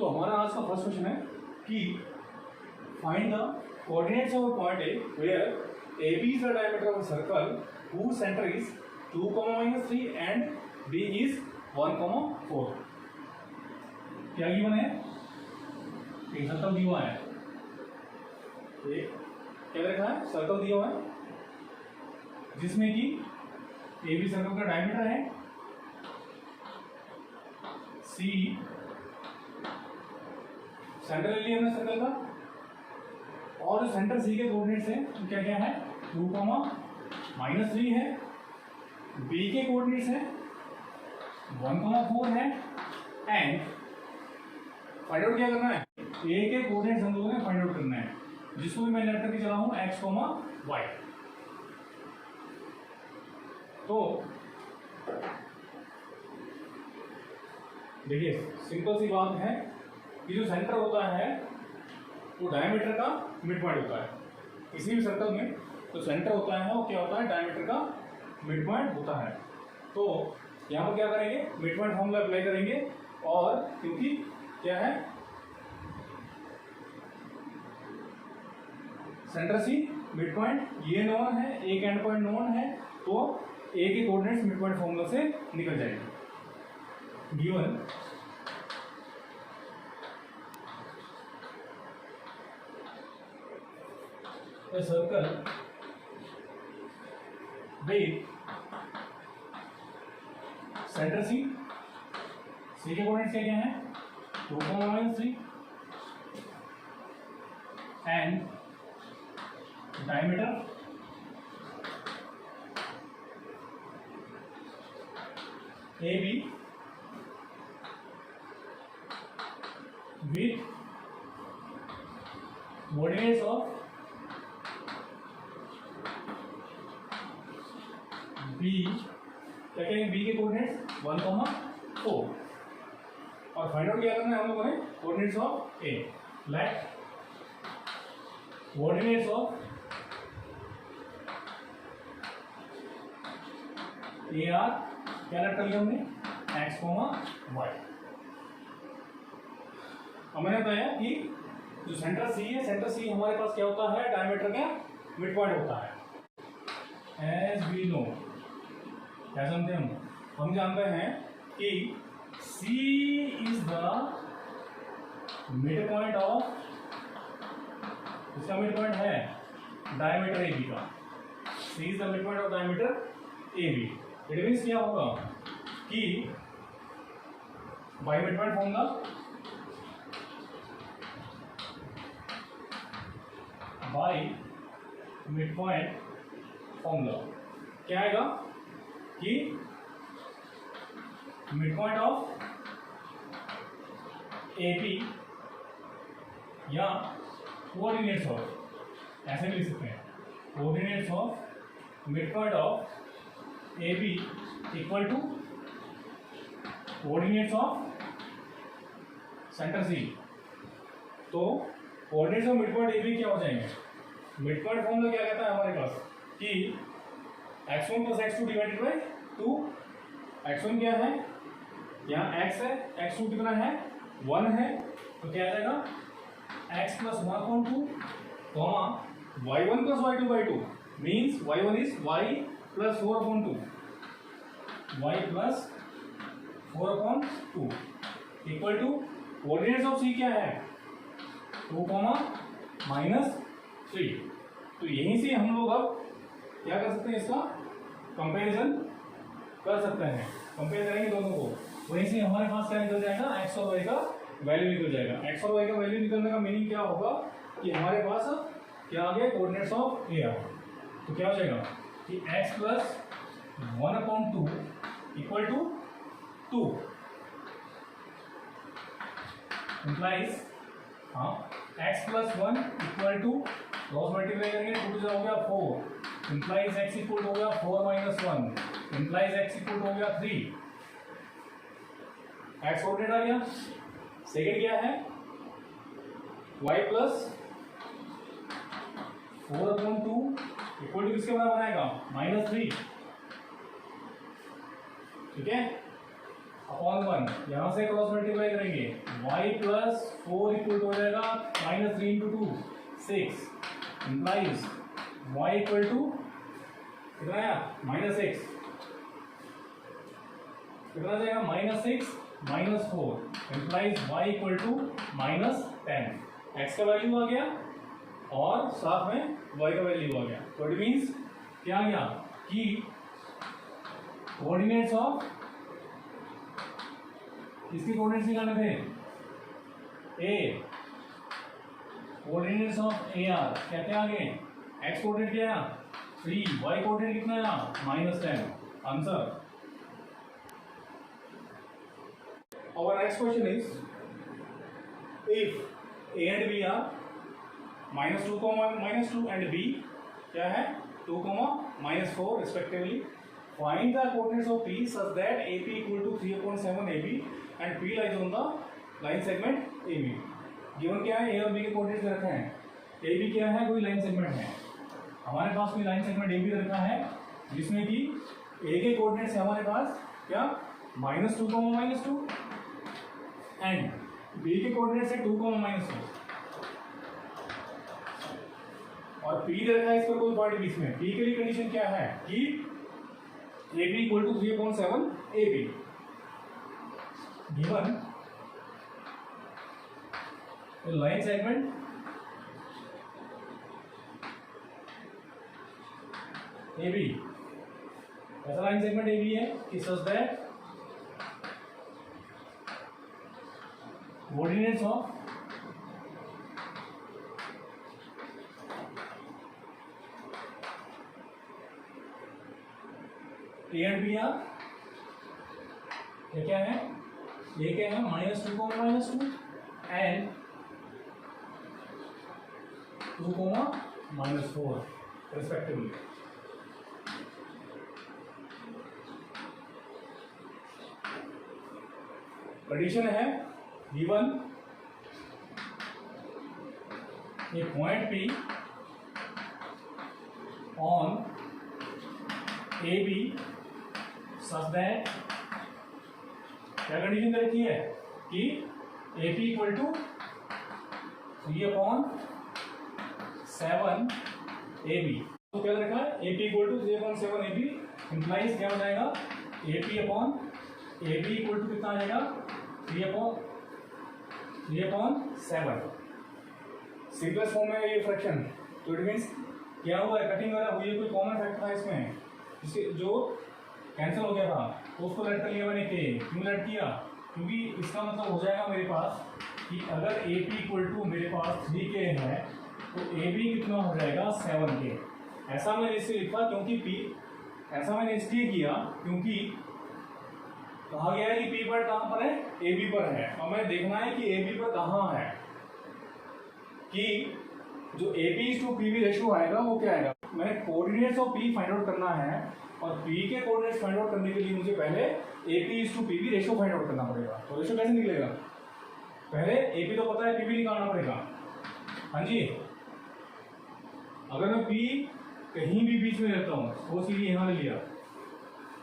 तो हमारा आज का फर्स्ट क्वेश्चन है कि find the coordinates of a point A where AB is the diameter of a circle whose center is 2, -3 and B is 1, 4. क्या given है? एक सर्कल दिया हुआ है, एक क्या रखा है? सर्कल दिया हुआ है जिसमें कि AB सर्कल का डायमीटर है C, सेंटर ले लिया हमने सर्कल का, और जो सेंटर सी के कोऑर्डिनेट्स हैं तो क्या क्या है? 2, -3 है, बी के कोऑर्डिनेट्स हैं 1, 4 है, एंड फाइंड आउट क्या करना है? ए के कोऑर्डिनेट्स हम लोगों ने फाइंड आउट करना है, जिसको भी मैं लेट करके चला हूं x, y। तो देखिए सिंपल सी बात है कि जो सेंटर होता है वो डायमीटर का मिड पॉइंट होता है किसी भी सर्कल में। तो सेंटर होता है वो क्या होता है? डायमीटर का मिड पॉइंट होता है। तो यहाँ पर क्या करेंगे? मिड पॉइंट फॉर्मूला अप्लाई करेंगे, और क्योंकि क्या है सेंटर सी मिड पॉइंट ये नोन है, एक एंड पॉइंट नोन है, तो ए के कोऑर्डिनेट्स मिड पॉइंट फॉर्मूला से निकल जाएंगे। Given a circle with center C, C के कोऑर्डिनेट्स क्या हैं? 2, -3 and diameter AB with coordinates of B, क्या कहेंगे? B के कोऑर्डिनेट्स 1, 4, और फाइंड आउट क्या करना है हम लोगों ने? Coordinates of A। Let coordinates of A are क्या लेट कर लिया हमने? x, y। अब मैंने बताया कि जो सेंटर C है, सेंटर C हमारे पास क्या होता है? डायमीटर का मिड पॉइंट होता है। एज वी नो, क्या जानते हैं हम जानते हैं कि C is the mid point of, इसका मिड पॉइंट है डायमीटर AB का। C is the mid point of diameter AB। It means क्या होगा कि by mid point formula, by mid point formula क्या आएगा कि मिड पॉइंट ऑफ AB या कोऑर्डिनेट्स ऑफ, ऐसे भी लिख सकते हैं, coordinates of mid point of AB equal to coordinates of centre C। तो coordinates of midpoint AB क्या हो जाएंगे? मिड पॉइंट फॉर्मूला क्या कहता है हमारे पास कि x1 + x2 divided by 2। x1 क्या है? यहाँ x है, x2 कितना है? 1 है, तो क्या आ जाएगा? x + 1/2 y1 + y2/2 means y1 is y + 4/2, y + 4/2 equal to coordinates of C क्या है? 2, -3। तो यहीं से हम लोग अब क्या कर सकते हैं? इसका कंपैरिजन कर सकते हैं। कंपेयर करेंगे दोनों को, वहीं से हमारे पास क्या निकल जाएगा? x और y का वैल्यू निकल जाएगा। x और y का वैल्यू निकलने का मीनिंग क्या होगा कि हमारे पास क्या आ गया? कोऑर्डिनेट्स ऑफ A आ गया। तो क्या हो जाएगा कि x + 1/2 इक्वल टू 2 इम्प्लाइज, हाँ, x + 1 equal to, cross multiply करेंगे 2 से हो गया 4, इम्प्लाइज x इक्वल हो गया 4 - 1, इम्प्लाइज x इक्वल हो गया 3। x कोऑर्डिनेट आ गया। सेकंड क्या है? y + 4/2 इक्वल टू किसके बराबर आएगा? -3। ठीक है, अपॉन 1, यहाँ से क्रॉस मल्टीप्लाई करेंगे, y प्लस 4 इक्वल टू हो जाएगा minus 3 into 2 6 implies y equal to कितना आया माइनस 6, कितना जाएगा minus 6 minus 4 implies y equal to minus 10। x का वैल्यू आ गया और साथ में y का वैल्यू आ गया। तो इट मीन्स क्या आ गया कि कोऑर्डिनेट्स ऑफ किसके कोऑर्डिनेट्स निकालने थे a, coordinates of A R क्या क्या आ गए, x कोऑर्डिनेट क्या आया 3, y कोऑर्डिनेट कितना आया minus 10। Answer. Our next question is, if a and b are minus 2, minus 2 and b क्या है 2, minus 4 respectively, find the coordinates of p such that AP equal to 3/7 AB and p lies on the line segment AB। given क्या है a और b के coordinates रखे हैं, AB क्या है कोई लाइन सेगमेंट है, हमारे पास कोई लाइन सेगमेंट AB रखा है जिसमें कि a के कोऑर्डिनेट्स है हमारे पास क्या -2, -2 एंड b के कोऑर्डिनेट्स है 2, -2 और p दे रखा है इस पर कोई पॉइंट बीच में। p के लिए कंडीशन क्या है कि AB equal to 3/7 AB। Given line segment AB, ऐसा लाइन सेगमेंट AB है कि such that coordinates of A and B are क्या है, ये क्या है -2, -2 एंड 2, -4 रिस्पेक्टिवली। कंडीशन है given a point P on AB such that क्या कंडीशन दे रखी है कि AP इक्वल टू 3/7 AB। तो क्या रखा है AP equal to 3/7 AB implies क्या हो जाएगा AP upon AB equal to कितना आ जाएगा 3/7। सिंपलेस्ट फॉर्म में ये फ्रैक्शन। तो इट मीन्स क्या हुआ है कटिंग वगैरह हुई है, कोई कॉमन फैक्टर था इसमें जिसके जो कैंसिल हो गया था तो उसको लेट कर लिया मैंने के। क्यों लेट किया, क्योंकि इसका मतलब हो जाएगा मेरे पास कि अगर AP इक्वल टू मेरे पास 3K है तो AB कितना हो जाएगा 7K। ऐसा मैंने इससे लिखा क्योंकि P, ऐसा मैंने इसलिए किया क्योंकि कहा गया है कि P पर कहाँ पर है AB पर है और मैं देखना है कि AB पर कहाँ है, कि जो AP/PB रेशियो आएगा वो क्या आएगा। मैंने coordinates of P find out करना है और P के कोऑर्डिनेट्स फाइंड आउट करने के लिए मुझे पहले AP/PB रेशियो फाइंड आउट करना पड़ेगा। तो रेशियो कैसे निकलेगा, पहले AP तो पता है PB निकालना पड़ेगा। हाँ जी, अगर मैं P कहीं भी बीच में रहता हूँ, वो सीधी यहाँ ले लिया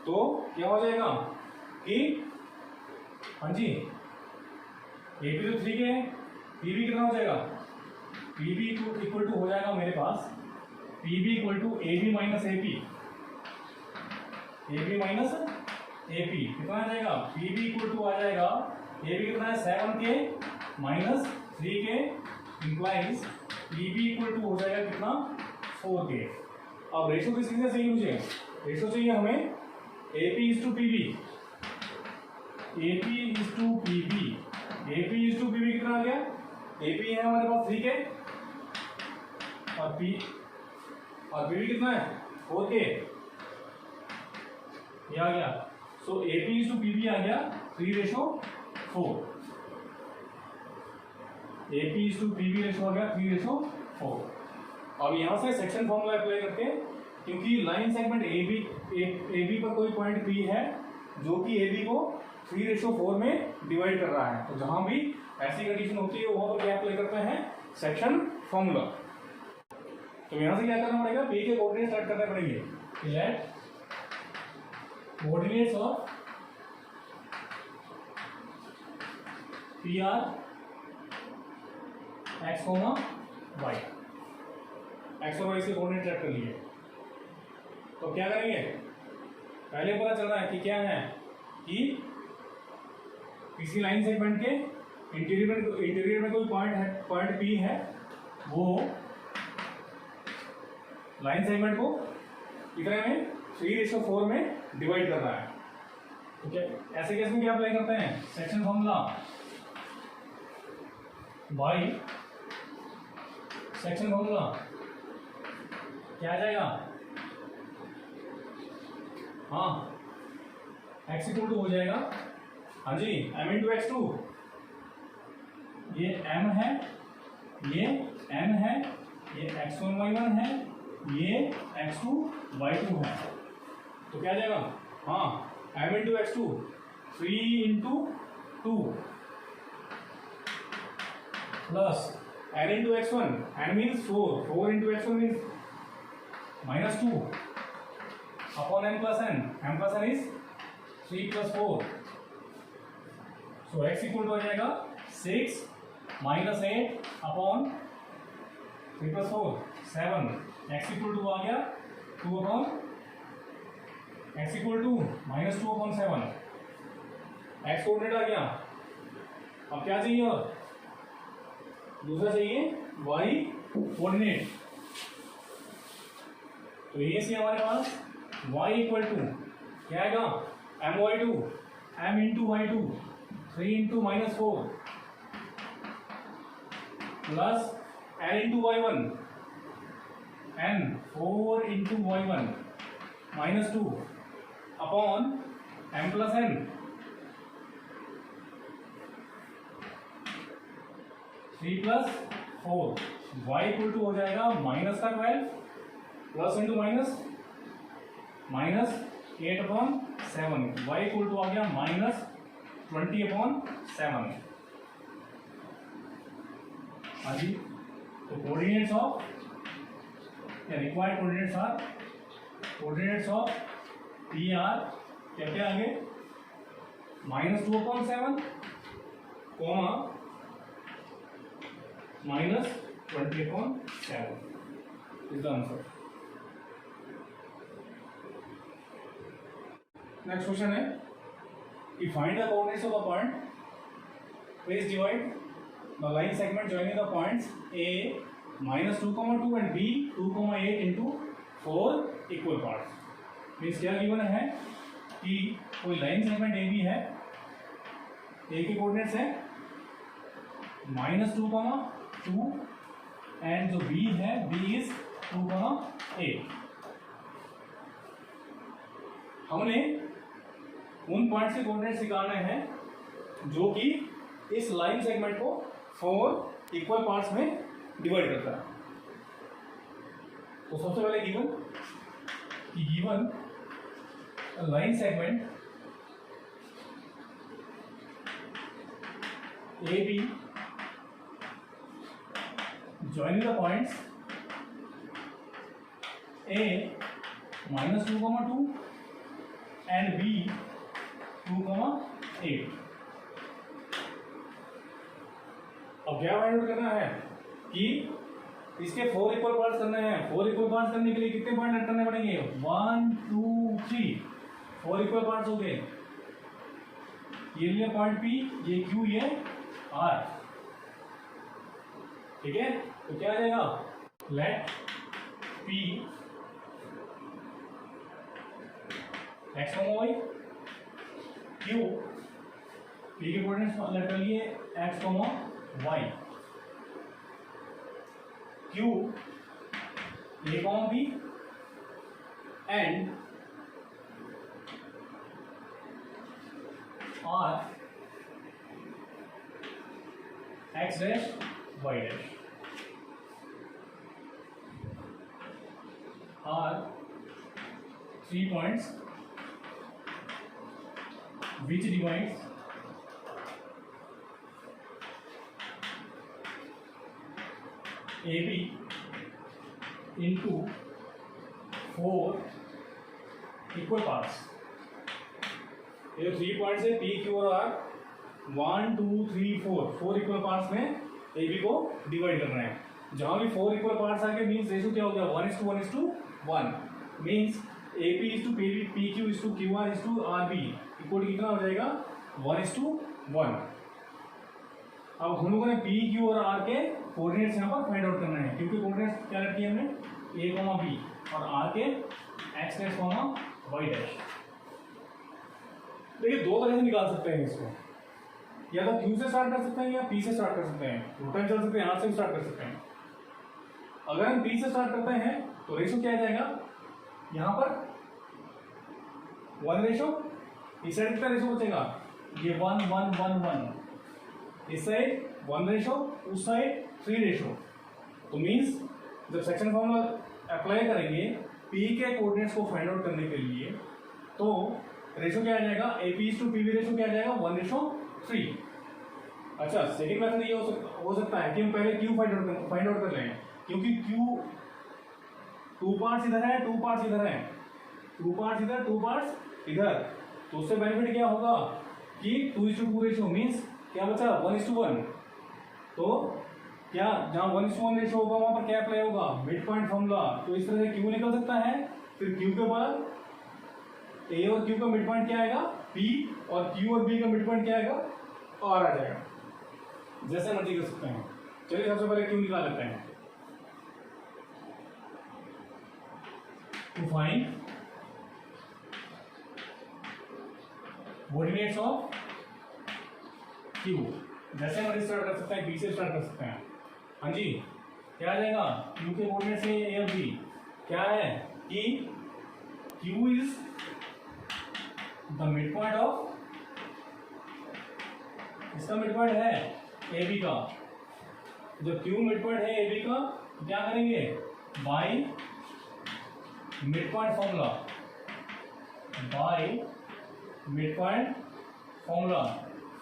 तो क्या हो जाएगा कि हाँ जी AP तो 3K है, PB कितना हो जाएगा PB इक्वल टू हो जाएगा मेरे पास PB equal to AB minus AP, AB minus AP कितना आ जाएगा PB इक्वल टू आ जाएगा AB कितना है 7K minus 3K implies PB equal to हो जाएगा कितना 4K। अब रेशो किस चीज से चाहिए, मुझे रेशो चाहिए हमें AP/PB, AP/PB, AP/PB कितना आ गया, AP है हमारे पास 3K और PB कितना है 4K, ये आ गया। सो AP/PB आ गया 3:4, AP/PB रेशो आ गया 3:4। अब यहाँ से सेक्शन फॉर्मूला अप्लाई करते हैं, क्योंकि लाइन सेगमेंट AB पर कोई पॉइंट P है जो कि AB को 3:4 में डिवाइड कर रहा है। तो जहां भी ऐसी कंडीशन होती है वहां पर क्या अप्लाई करते हैं सेक्शन फॉर्मूला। तो यहां से क्या करना पड़ेगा, P के कोऑर्डिनेट्स ऐड करने पड़ेंगे। Let coordinates of P are x comma y, x और वाई से कोऑर्डिनेट ट्रैक कर लिए। तो क्या करेंगे, पहले पता चल रहा है कि क्या है कि किसी लाइन सेगमेंट के इंटीरियर में कोई पॉइंट है, पॉइंट पी है, वो लाइन सेगमेंट को कितने में 3:4 में डिवाइड कर रहा है। तो क्या ऐसे केस में क्या अप्लाई करते हैं, section formula by section formula क्या आ जाएगा, हाँ एक्स इक्वल टू हो जाएगा, हाँ जी m इंटू एक्स टू, ये m है, ये n है, ये x1 y1 है, ये x2 y2 है। तो क्या आ जाएगा, हाँ m into x two 3 into 2 plus n into x1, n means 4, 4 into x1 means -2 upon m plus n is 3 plus 4, so x equal to हो जाएगा 6 minus 8 upon 3 plus 4 7, x equal to आ गया 2 upon x equal to -2 upon 7, x coordinate आ गया। अब क्या चाहिए, और दूसरा चाहिए y कोऑर्डिनेट। तो ये से हमारे पास y इक्वल टू क्या आएगा, my2 m into y2 3 into -4 plus n into y1 n 4 into y1 -2 upon m plus n 3 plus 4, y equal to हो जाएगा -12 plus into minus 8 upon 7, y equal to आ गया -20 अपॉन 7। हाँ जी, तो coordinates of required coordinates of P R क्या क्या आगे -2 upon 7 comma -20 upon 7 is the answer. Next question है कि find the coordinates of the point, please divide the line segment joining the points A -2,2 and B 2,8 into 4 equal parts. Means क्या given है कि कोई line segment A B है, ए के coordinates है -2,2 and जो बी है बी इज 2,8। हमने उन पॉइंट्स के कोऑर्डिनेट्स निकालने हैं जो कि इस लाइन सेगमेंट को 4 इक्वल पार्ट्स में डिवाइड करता है। तो सबसे पहले given line segment A B joining the points A -2,2 and B 2,8। अब क्या फाइंड आउट करना है कि इसके 4 इक्वल पार्ट्स करने हैं। 4 इक्वल पार्ट्स करने के लिए कितने पॉइंट ऐड करने पड़ेंगे, 1 2 3, 4 इक्वल पार्ट्स हो गए। ये लिए पॉइंट P, ये Q, ये R, ठीक है। तो क्या आ जाएगा, let P x, y, Q, P के कोऑर्डिनेट्स लेट कर लिए x, y, Q A, B and R x dash y dash are 3 points which divides AB into 4 equal parts. ये जो 3 पॉइंट्स है P, Q और R, 1 2 3 4 इक्वल पार्ट्स में A B को divide करना है। जहां भी 4 इक्वल पार्ट्स आ गए मीन्स रेशियो क्या हो गया 1:1:1 means A P is to P Q is to Q R is to R B equal कितना हो जाएगा 1:1। अब हम लोगों ने पी क्यू और आर के कोऑर्डिनेट्स यहाँ पर फाइंड आउट करना है क्योंकि कोऑर्डिनेट्स क्या रखी है हमने ए कॉमा बी और आर के x dash comma y dash. देखिए दो तरह से निकाल सकते हैं इसको, या तो क्यू से स्टार्ट कर सकते हैं या पी से स्टार्ट कर सकते हैं, उल्टा चल सकते हैं, यहाँ से भी स्टार्ट कर सकते हैं। अगर हम पी से स्टार्ट करते हैं तो रेशो क्या आ जाएगा यहाँ पर 1 रेशो, इस साइड कितना रेशो बचेगा ये 1 1 1 1, इस साइड 1 रेशो, उस साइड 3 रेशो। तो मीन्स जब सेक्शन फॉर्मूला अप्लाई करेंगे पी के कोऑर्डिनेट्स को फाइंड आउट करने के लिए तो रेशो क्या आ जाएगा A P to P B ratio क्या आ जाएगा 1:3। अच्छा सेकंड मेथड ये हो सकता है कि हम पहले क्यू फाइंड आउट कर लें क्योंकि क्यू 2 पार्ट्स इधर है 2 पार्ट्स इधर है, 2 पार्ट्स इधर 2 पार्ट्स इधर, तो उससे बेनिफिट क्या होगा कि 2:2 रेशो मीन्स क्या बचा 1:1। तो क्या जहां 1:1 रेशो होगा वहां पर क्या अप्लाई होगा मिड पॉइंट फॉर्मूला। तो इस तरह से क्यू निकल सकता है, फिर क्यू के बाद ए और क्यू का मिड पॉइंट क्या आएगा पी और क्यू और बी का मिड पॉइंट क्या आएगा आर आ जाएगा। जैसे मर्जी कर सकते हैं। चलिए सबसे पहले क्यू निकाल लेते हैं। To find coordinates of Q, जैसे मर्जी स्टार्ट कर सकते हैं, बी से स्टार्ट कर सकते हैं। हाँ जी क्या आ जाएगा क्यू के कोऑर्डिनेट्स है ए और बी, क्या है कि Q is the mid point of, इसका मिड पॉइंट है ए बी का। जब क्यू मिड पॉइंट है ए बी का तो क्या करेंगे by mid point formula, by mid point formula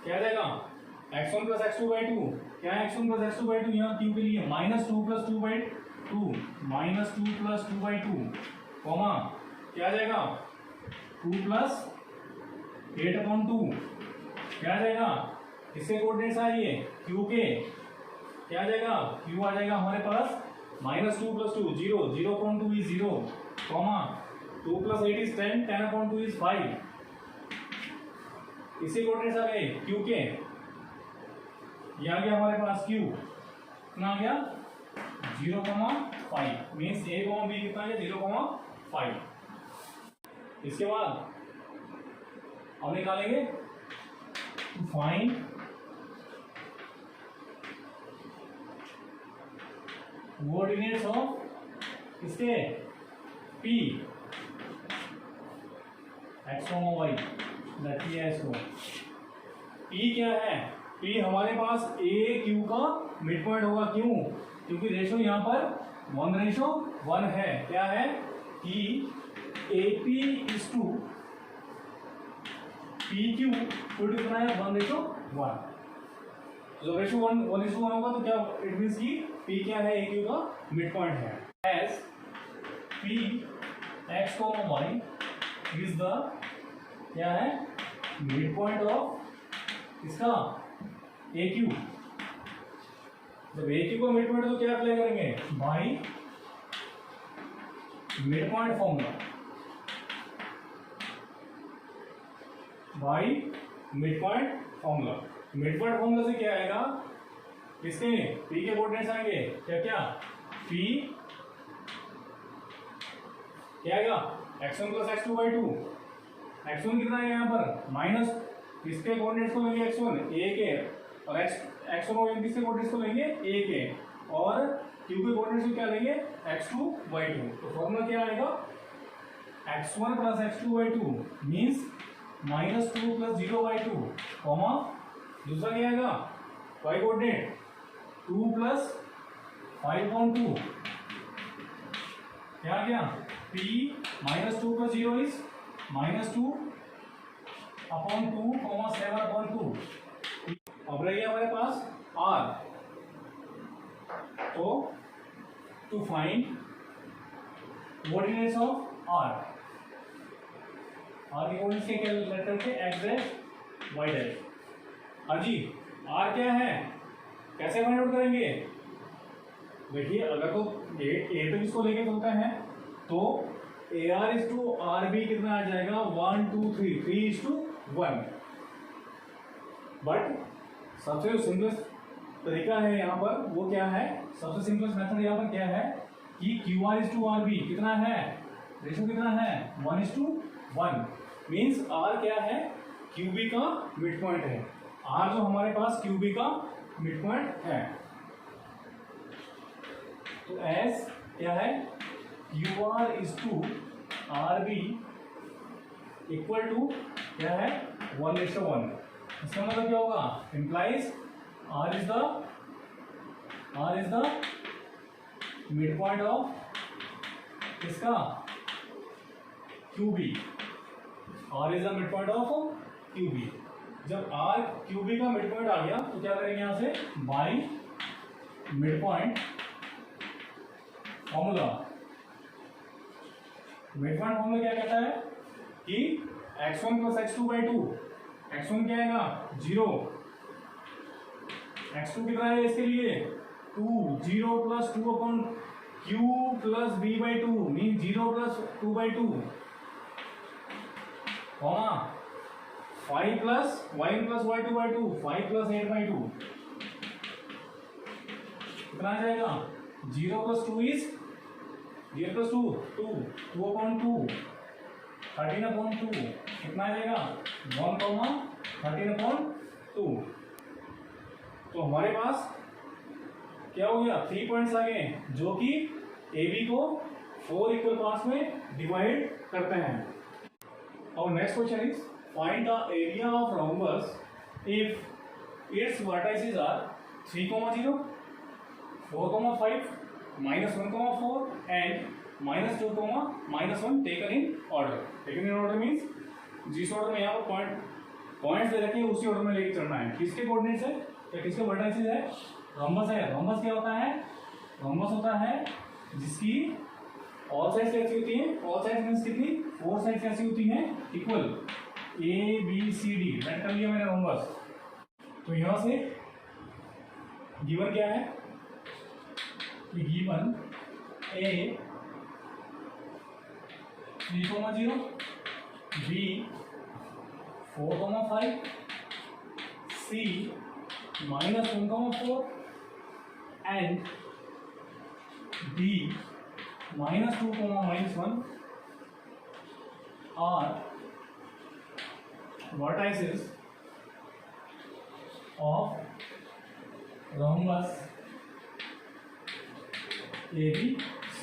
क्या आ जाएगा x1 प्लस x2/2, क्या है x1 प्लस x2/2 यहाँ क्यू के लिए -2 प्लस 2/2 -2 प्लस 2/2 कॉमा क्या आ जाएगा 2 प्लस 8/2 क्या आ जाएगा इसके कोऑर्डिनेट्स आइए क्यू के क्या आ जाएगा क्यू आ जाएगा हमारे पास -2 plus 2 0 0/2 is 0 comma 2 plus 8 is 10 10/2 is 5। इसी कोऑर्डिनेट्स आ गए क्यू के, ये आ गया हमारे पास क्यू कितना आ गया 0,5 मीन्स ए कॉमा बी कितना आ गया 0,5। इसके बाद अब निकालेंगे टू फाइंड कोऑर्डिनेट्स ऑफ इसके पी एक्स वाई दैट है इसको पी क्या है पी हमारे पास ए क्यू का मिड पॉइंट होगा, क्यों क्योंकि रेशो यहाँ पर 1:1 है। क्या है कि A P is to P Q to कितना है 1:1। जब रेशो 1:1 होगा तो क्या इट मीन्स कि पी क्या है ए क्यू का मिड पॉइंट है। As P x comma y is the क्या है मिड पॉइंट ऑफ इसका ए क्यू। जब ए क्यू का मिड पॉइंट तो क्या अप्लाई करेंगे by mid point formula, by mid point formula. Mid point formula से क्या आएगा इसके पी के कोऑर्डिनेट्स आएंगे क्या क्या पी क्या आएगा x1 प्लस x2/2, x1 कितना है यहाँ पर माइनस किसके कोऑर्डिनेट्स को लेंगे x1 a के और x1 और किसके कोऑर्डिनेट्स को लेंगे a के और q के कोऑर्डिनेट्स को क्या लेंगे x2/2। तो फॉर्मूला क्या आएगा x1 plus x2/2 means -2 plus 0/2 comma दूसरा क्या आएगा y कोऑर्डिनेट 2 प्लस 5/2 क्या आ गया p -2 प्लस 0 इज -2/2 7/2। अब रही हमारे पास r, तो to find coordinates of r के कोऑर्डिनेट्स क्या कैलकुलेट करके x डैश y डैश। हाँ जी, आर क्या है, कैसे फाइंड आउट करेंगे? देखिए अगर तो ए तक इसको लेके चलते हैं तो A R is to R B कितना आ जाएगा 1 2 3 3:1। बट सबसे जो सिंपलेस्ट तरीका है यहाँ पर वो क्या है, सबसे सिंपलेस्ट मेथड यहाँ पर क्या है कि Q R is to R B कितना है, रेशो कितना है 1:1। मीन्स आर क्या है, क्यू बी का मिड पॉइंट है। आर जो हमारे पास क्यू बी का मिड पॉइंट है, तो एस क्या है, Q R is to R B equal to क्या है 1:1। इसका मतलब क्या होगा, implies R is the mid point of इसका Q B, R is the mid point of Q B. जब आर क्यू बी का मिड पॉइंट आ गया तो क्या करेंगे यहां से, by mid point formula. Mid point formula क्या कहता है कि x1 प्लस x2/2, x1 क्या आएगा 0, x2 कितना है इसके लिए 2, 0 plus 2 upon q plus b/2 mean 0 plus 2/2, comma 5 plus y plus y2/2, 5 plus 8/2 कितना आ जाएगा, 0 plus 2 is 0 plus 2 2 upon 2 13 upon 2 कितना आ जाएगा 1, 13 अपॉन 2। तो हमारे पास क्या हो गया, 3 पॉइंट्स आ गए जो कि ए बी को 4 इक्वल पार्ट्स में डिवाइड करते हैं। और next question is find the area of rhombus if its vertices are 3,0, 4,5, -1,4 and -2, -1 taken in order. Taken in order means जिस ऑर्डर में यहाँ पर पॉइंट्स दे रखे हैं उसी ऑर्डर में लेके चलना है। किसके कोऑर्डिनेट्स है या किसके वर्टाइसेस है, रोम्बस है। रोम्बस क्या होता है, रोम्बस होता है जिसकी ऑल साइड्स कैसी होती हैं, ऑल साइड्स मीन्स कितनी, 4 साइड्स कैसी होती हैं, equal, A B C D. Write कर लिया मैंने रोम्बस। तो यहाँ से गिवन क्या है कि given A 3,0, B 4,5, C -1,4 and D -2, -1 are vertices of rhombus ABC।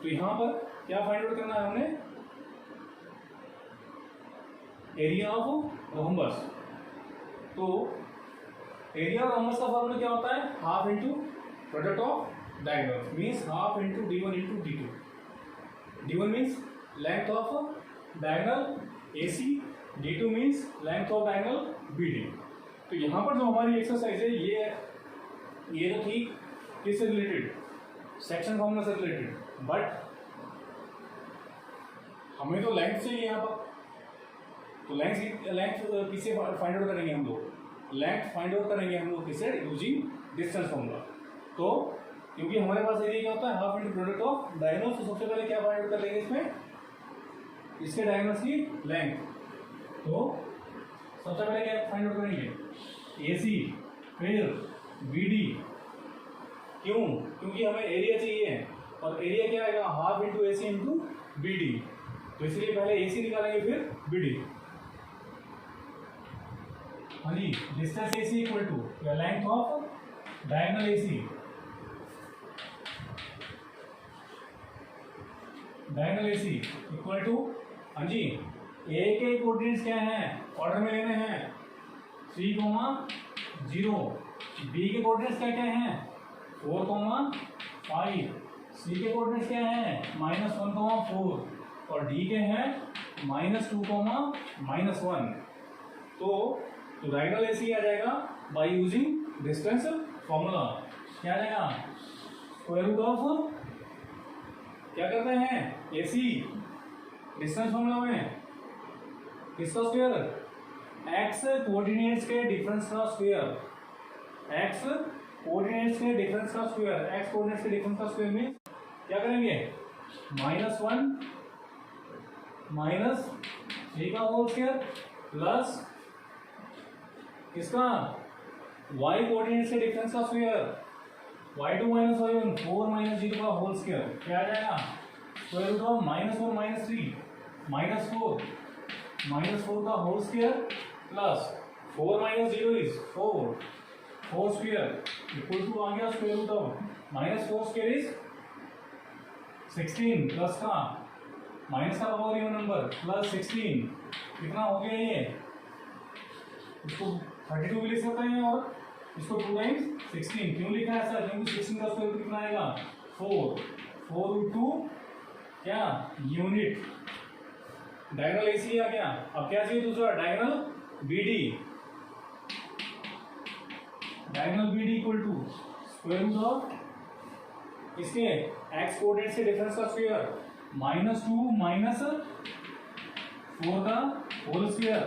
तो यहां पर क्या फाइंड आउट करना है हमने, एरिया ऑफ रोम्बस। तो एरिया ऑफ रोम्बस का फॉर्मूला क्या होता है, half into product of diagonals means half into d1 into d2। d1 means length of diagonal AC, d2 means length of diagonal BD। तो यहाँ पर जो हमारी एक्सरसाइज है ये तो थी किससे रिलेटेड, सेक्शन फॉर्मूला से रिलेटेड, बट हमें तो लेंथ चाहिए यहाँ पर। तो लेंथ किससे फाइंड आउट करेंगे हम लोग, लेंथ फाइंड आउट करेंगे हम लोग किससे, यूजिंग डिस्टेंस फॉर्मूला। तो क्योंकि हमारे पास एरिया क्या होता है, half into product of diagonals. तो सबसे पहले क्या फाइंड आउट कर लेंगे इसमें, इसके डायगोनल्स की लेंथ। तो सबसे पहले क्या फाइंड आउट करेंगे, AC, फिर BD। क्यों, क्योंकि हमें एरिया चाहिए और एरिया क्या आएगा, half into AC into BD। तो इसलिए पहले AC निकालेंगे फिर BD। हाँ जी, distance AC equal to length of diagonal AC, diagonal AC equal to, हाँ जी, A के कोऑर्डिनेट्स क्या हैं, ऑर्डर में लेने हैं 3,0, B के कोऑर्डिनेट्स क्या क्या हैं 4,5, C के कोऑर्डिनेट्स क्या हैं -1,4 और D के हैं -2, -1। तो डायगोनल AC आ जाएगा बाय यूजिंग डिस्टेंस फॉर्मूला। क्या आ जाएगा, स्क्वायर रूट ऑफ, क्या करते हैं AC डिस्टेंस फॉर्मूला में किसका स्क्वायर, एक्स कोऑर्डिनेट्स के डिफरेंस का स्क्वायर, एक्स कोऑर्डिनेट्स के डिफरेंस का स्क्वायर, एक्स कोऑर्डिनेट्स के डिफरेंस का स्क्वायर में क्या करेंगे, -1 माइनस 3 का होल स्क्वायर प्लस इसका y कोऑर्डिनेट्स के डिफरेंस का square, y2 minus y1 4 minus 0 का होल स्क्वायर क्या आ जाएगा, स्क्वायर रूट ऑफ -4 माइनस 3 -4 का whole square plus 4 minus 0 is 4 square equal to आ गया square root of -4 square is 16 plus का माइनस का पावर इवन नंबर प्लस 16 कितना हो गया ये, इसको 32 भी लिख सकते हैं और इसको 2 टाइम्स 16 क्यों लिखा है ऐसा, क्योंकि 16 का स्क्वायर रूट कितना आएगा 4 रूट 2 क्या यूनिट, डायगोनल एसी आ गया। अब क्या चाहिए दूसरा, diagonal BD equal to square root of इसके एक्स कोऑर्डिनेट से डिफरेंस का स्क्वायर -2 माइनस 4 का होल स्क्वायर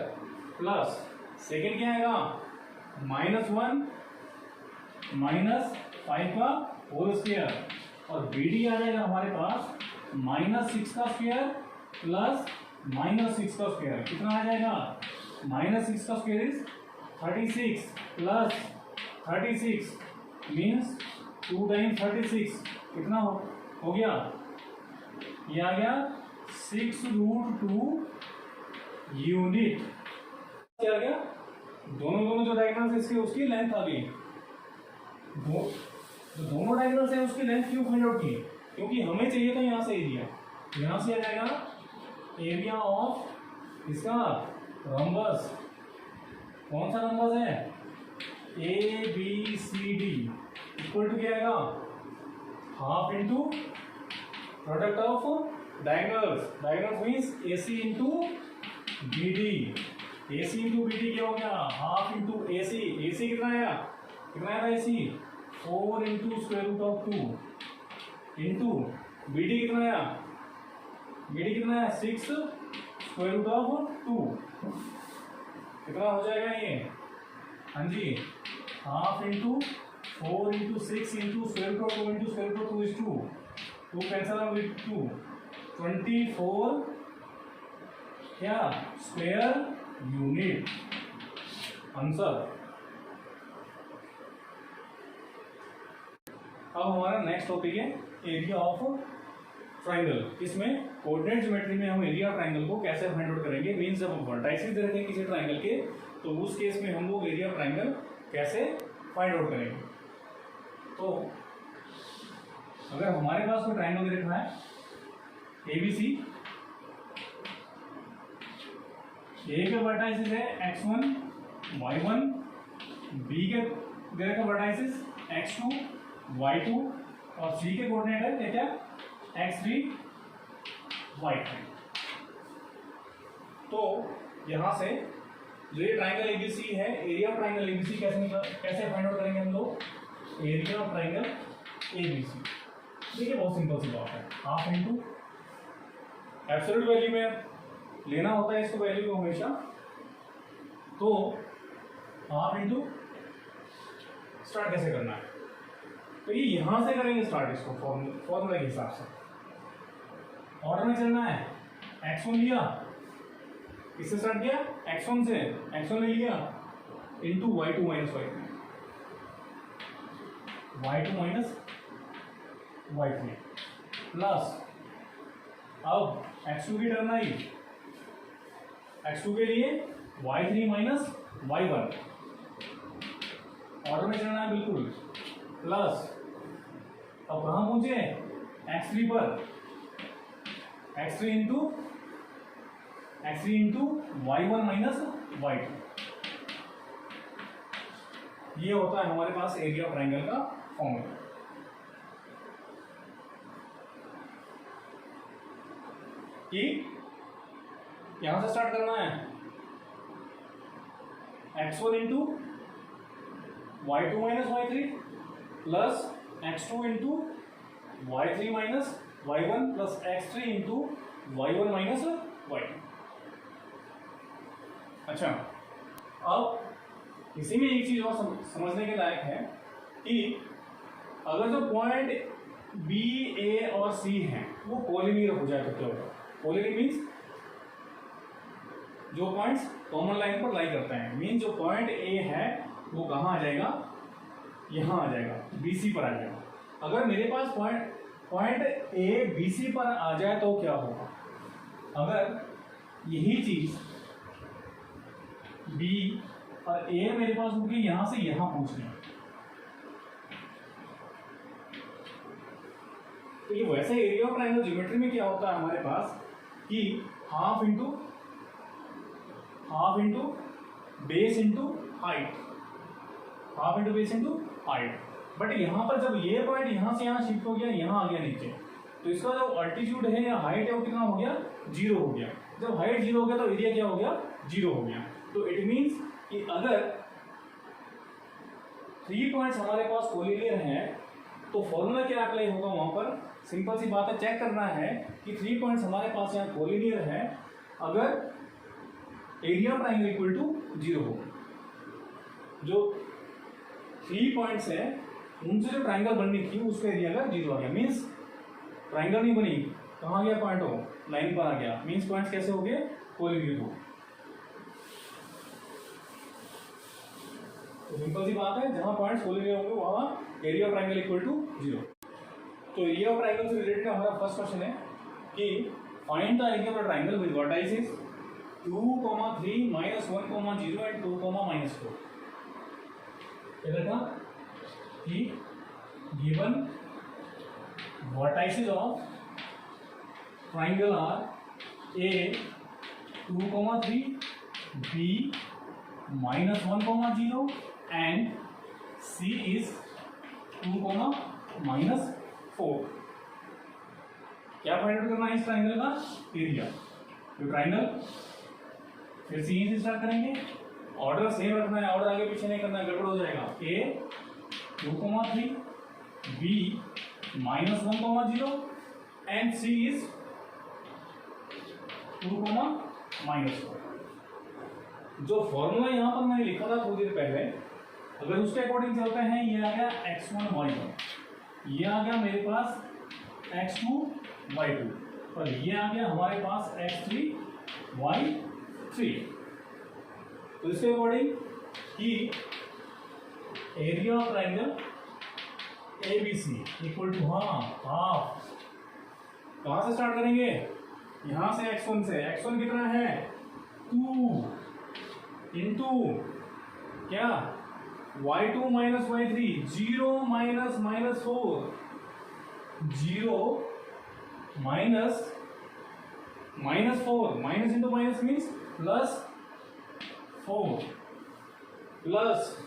प्लस सेकेंड क्या आएगा -1 माइनस 5 का होल स्क्वायर और बीडी आ जाएगा हमारे पास -6 का स्क्वायर प्लस -6 का स्क्वायर कितना आ जाएगा, -6 का square is 36 plus 36 means 2 time 36 कितना हो गया, ये आ गया 6 रूट 2 यूनिट। क्या आ गया, दोनों जो डायगोनल्स इसके उसकी लेंथ आ गई, दोनों डायगोनल्स है उसकी लेंथ क्यों फाइंड आउट की, क्योंकि हमें चाहिए था यहाँ से एरिया, यहाँ से आ जाएगा एरिया ऑफ इसका रम्बस, कौन सा रम्बस है ABCD इक्वल टू क्या आएगा, half into product of diagonals means AC into BD, AC into BD क्या हो गया, हाफ इंटू AC कितना आया AC 4 into square root of 2 into BD कितना आया 6 स्क्वायर रूट ऑफ 2 कितना हो जाएगा ये, हाँ जी half into 4 into 6 into square root of 2 into square root of 2 is 2 cancel out with 2 24 क्या स्क्वायर यूनिट आंसर। अब हमारा नेक्स्ट टॉपिक है एरिया ऑफ ट्राइंगल। इसमें कोऑर्डिनेट ज्योमेट्री में हम एरिया ट्राइंगल को कैसे फाइंड आउट करेंगे, मींस जब हम वर्टाइसेस दे रखे हैं किसी ट्राइंगल के तो उस केस में हम लोग एरिया ट्राइंगल कैसे फाइंड आउट करेंगे। तो अगर हमारे पास कोई ट्राइंगल दे रखा है ABC, ए के वर्टाइसेस है x1 y1, बी के दे रखा वर्टाइसेस x2 y2 और सी के कोऑर्डिनेट है क्या x3 y3। तो यहां से जो ये ट्राइंगल ABC है, एरिया ऑफ ट्राइंगल ABC कैसे फाइंड आउट करेंगे हम लोग, एरिया ऑफ ट्राइंगल ABC देखिए बहुत सिंपल सी बात है, हाफ इंटू एब्सोल्यूट वैल्यू में लेना होता है इसको वैल्यू को हमेशा, तो हाफ इंटू स्टार्ट कैसे करना है, तो ये यहां से करेंगे स्टार्ट, इसको फॉर्मूला के हिसाब से ऑर्डर में चलना है। x1 लिया, किससे स्टार्ट किया x1 से, x1 ले लिया into y2 minus y3 plus अब x2 की टर्न आई, x2 के लिए y3 माइनस y1 ऑर्डर में चलना है बिल्कुल, प्लस अब कहां पहुंचे x3 पर, x3 into y1 minus y2, ये होता है हमारे पास एरिया ऑफ ट्राइंगल का फॉर्मूला। कि यहां से स्टार्ट करना है x1 into y2 minus y3 plus x2 into y3 minus y1 plus x3 into y1 minus y2। अच्छा अब इसी में एक चीज और समझने के लायक है कि अगर जो पॉइंट बी, ए और सी हैं वो कोलिनियर हो जाए तो क्या होगा? कोलिनियर मीन्स जो पॉइंट्स कॉमन लाइन पर लाई करते हैं, मीन जो पॉइंट ए है वो कहाँ आ जाएगा? यहाँ आ जाएगा, बीसी पर आ जाएगा। अगर मेरे पास पॉइंट ए बीसी पर आ जाए तो क्या होगा? अगर यही चीज बी और ए मेरे पास होगी यहां से यहां पहुंचनी, तो ये वैसे एरिया ऑफ ट्रायंगल ज्योमेट्री में क्या होता है हमारे पास कि half into base into height, half into base into height. But यहाँ पर जब ये पॉइंट यहाँ से यहाँ शिफ्ट हो गया, यहाँ आ गया नीचे, तो इसका जो अल्टीट्यूड है या हाइट है वो कितना हो गया? 0 हो गया। जब हाइट 0 हो गया तो एरिया क्या हो गया? 0 हो गया। तो इट मीन्स कि अगर 3 पॉइंट्स हमारे पास कोलिनियर हैं तो फॉर्मूला क्या अप्लाई होगा वहां पर? सिंपल सी बात है, चेक करना है कि 3 पॉइंट्स हमारे पास यहाँ कोलिनियर है अगर area of triangle equal to 0 हो। जो 3 पॉइंट्स हैं उनसे जो ट्रायंगल बननी थी उसका एरिया का 0 आ गया, मीन्स ट्रायंगल नहीं बनी, कहाँ गया पॉइंट? हो लाइन पर आ गया, मीन्स पॉइंट्स कैसे हो गए? कोलिनियर हो। तो सिंपल सी बात है, जहां पॉइंट्स कोलिनियर होंगे वहां area of triangle equal to 0। तो एरिया ऑफ ट्रायंगल से रिलेटेड हमारा फर्स्ट क्वेश्चन है कि find the area of triangle with vertices 2, 3, -1, 0 and 2, -4। क्या था कि given vertices of triangle are A 2, 3, B -1, 0 and C is 2, -4। क्या फाइंड आउट करना है इस ट्राइंगल का? एरिया। तो ट्राइंगल फिर सी से स्टार्ट करेंगे, ऑर्डर सेम रखना है, ऑर्डर आगे पीछे नहीं करना है, गड़बड़ हो जाएगा। A 2, 3, B -1, 0 and C is 2, -4। जो फॉर्मूला यहाँ पर मैंने लिखा था थोड़ी देर पहले, अगर उसके अकॉर्डिंग चलते हैं, ये आ गया x1 y1, ये आ गया मेरे पास x2 y2 और ये आ गया हमारे पास x3 y3। तो इसके अकॉर्डिंग कि area of triangle ABC equal to half, कहाँ से स्टार्ट करेंगे? यहां से x1 से। x1 कितना है? 2 इंटू क्या? y2 minus y3, 0 minus -4, 0 minus -4, minus into minus means +4 plus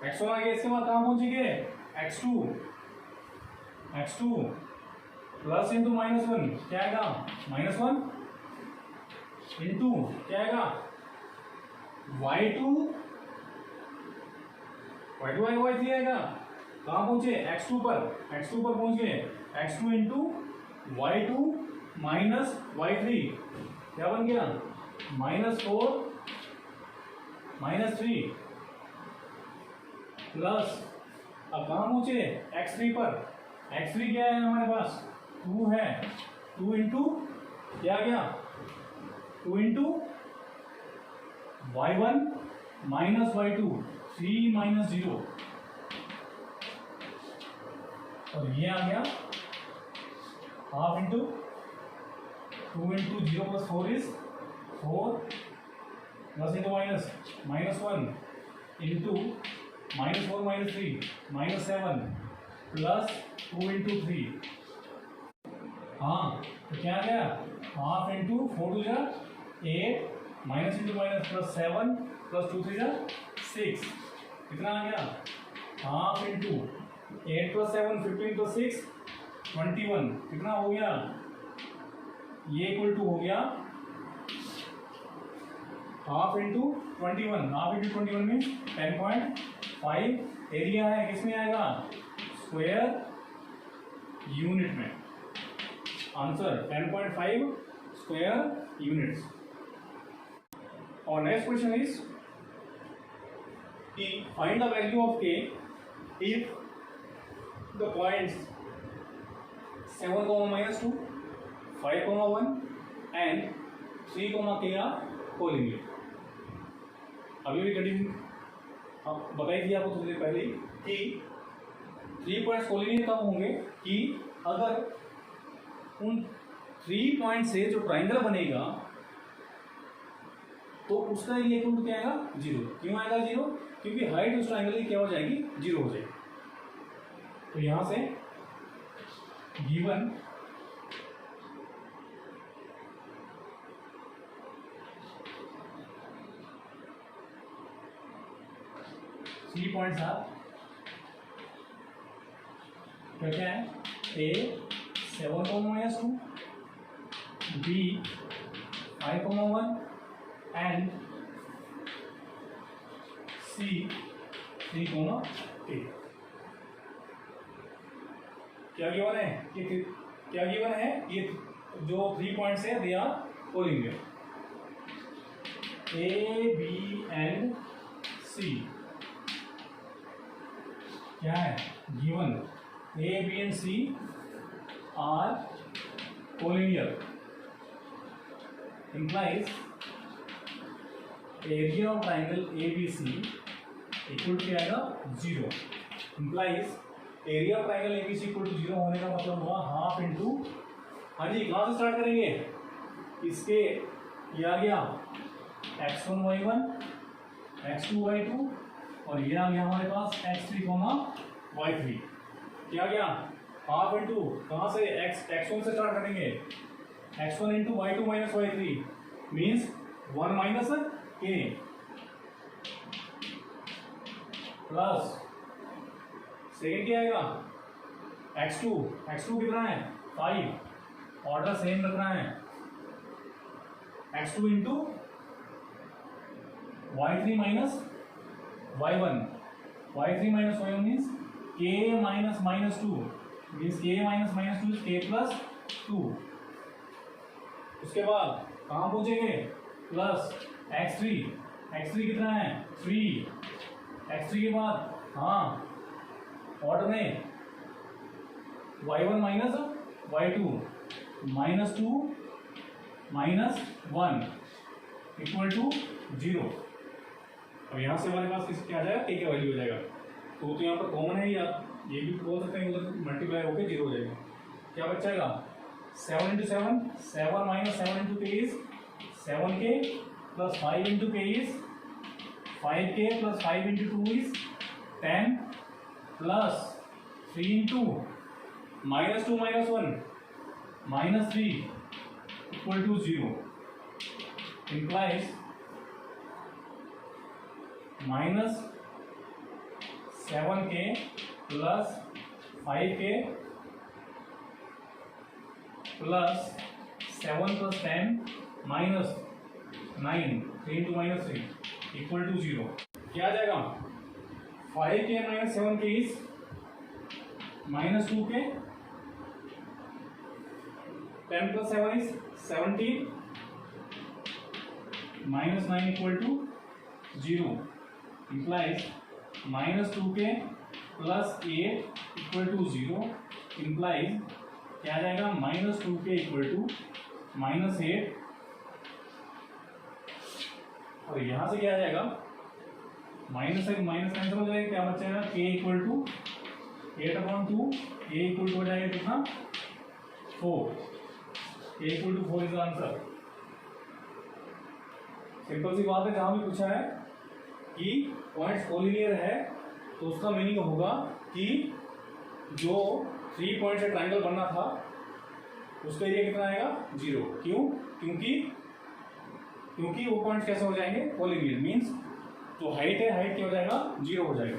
x1 आ गया। इसके बाद कहाँ पहुंचेंगे? x2 प्लस इंटू -1 क्या आएगा? -1 इंटू क्या आएगा? y2 आएगा, y3 आएगा। कहाँ पहुंचे? x2 पर पहुंच गए। x2 into y2 minus y3 क्या बन गया? -4 -3 प्लस, अब कहाँ पहुंचे? x3 पर। x3 क्या है हमारे पास? 2 है। 2 इंटू क्या गया? 2 इंटू y1 माइनस y2, 3 -0 और ये आ गया half into 2 into 0 plus 4 is 4 plus into minus -1 into -4 -3 -7 plus 2 into 3। हाँ, तो क्या आ गया? Half into 4 2 8 minus into minus plus 7 plus 2 3 6। कितना आ गया? Half into 8 plus 7 15 plus 6 21। कितना हो गया? ये इक्वल टू हो गया half into 21। Half into 21 means 10.5। Area है किसमें आएगा? स्क्वायर यूनिट में। Answer 10.5 square units. और नेक्स्ट क्वेश्चन इज कि find the value of k if the points 7, -2, 5, 1 and 3, k are collinear. अभी भी कंटिन्यू बताई थी आपको थोड़ी देर पहले कि 3 पॉइंट्स कोलिनियर कब होंगे कि अगर उन 3 पॉइंट से जो ट्राइंगल बनेगा तो उसका एरिया इक्वल टू क्या आएगा 0। क्यों आएगा 0? क्योंकि हाइट उस ट्राइंगल की क्या हो जाएगी 0 हो जाएगी। तो यहां से गिवन थ्री पॉइंट्स आर क्या है A 7, -2, B 5, 1 and C 3, k। क्या गिवन है? क्या गिवन है? ये जो 3 पॉइंट्स है they are collinear. A, B and C क्या है given? A, B and C are collinear implies area of triangle ABC equal to क्या आएगा 0। implies area of triangle ABC equal to 0 होने का मतलब हुआ हाफ इंटू, हाँ जी कहाँ से स्टार्ट करेंगे? इसके ये आ गया x1 y1 x2 y2 और ये आ गया हमारे पास x3 y3। क्या गया हाफ इंटू, कहाँ से x1 से स्टार्ट करेंगे x1 into y2 minus y3 means 1 minus k plus second क्या आएगा x2 कितना है 5, ऑर्डर सेम रखना है x2 into y3 minus y1 means k -2 means k -2 k plus 2। उसके बाद कहाँ पहुंचेंगे प्लस x3 कितना है 3, x3 के बाद हाँ ऑर्डर में y1 minus y2 -2 -1 equal to 0। अब यहाँ से हमारे पास किस क्या आ जाएगा k का वैल्यू हो जाएगा। तो यहाँ पर कॉमन है या ये भी बोल सकते हैं उधर मल्टीप्लाई होकर 0 हो जाएगा। क्या बचेगा 7 × 7 7 - 7 × k is 7k plus 5 × k is 5k plus 5 × 2 is 10 plus 3 × -2 -1 -3 equal to 0 implies -7k plus 5k plus 7 plus 10 -9 3 × -3 equal to 0। क्या आ जाएगा 5k - 7k is -2k 10 plus 7 is 17 -9 equal to 0 implies -2k plus 8 equal to 0 implies क्या आ जाएगा -2k equal to -8 और यहाँ से क्या आ जाएगा माइनस कैंसिल हो जाएगा। क्या बचेगा k equal to 8/2 a equal to हो जाएगा कितना 4 a equal to 4 is answer. Simple सी बात है। जहां भी पूछा है कि पॉइंट्स कोलिनियर है तो उसका मीनिंग होगा कि जो 3 पॉइंट से ट्राइंगल बनना था उसका एरिया कितना आएगा 0। क्यों? क्योंकि वो पॉइंट्स कैसे हो जाएंगे कोलिनियर मीन्स जो हाइट है हाइट क्या हो जाएगा 0 हो जाएगा।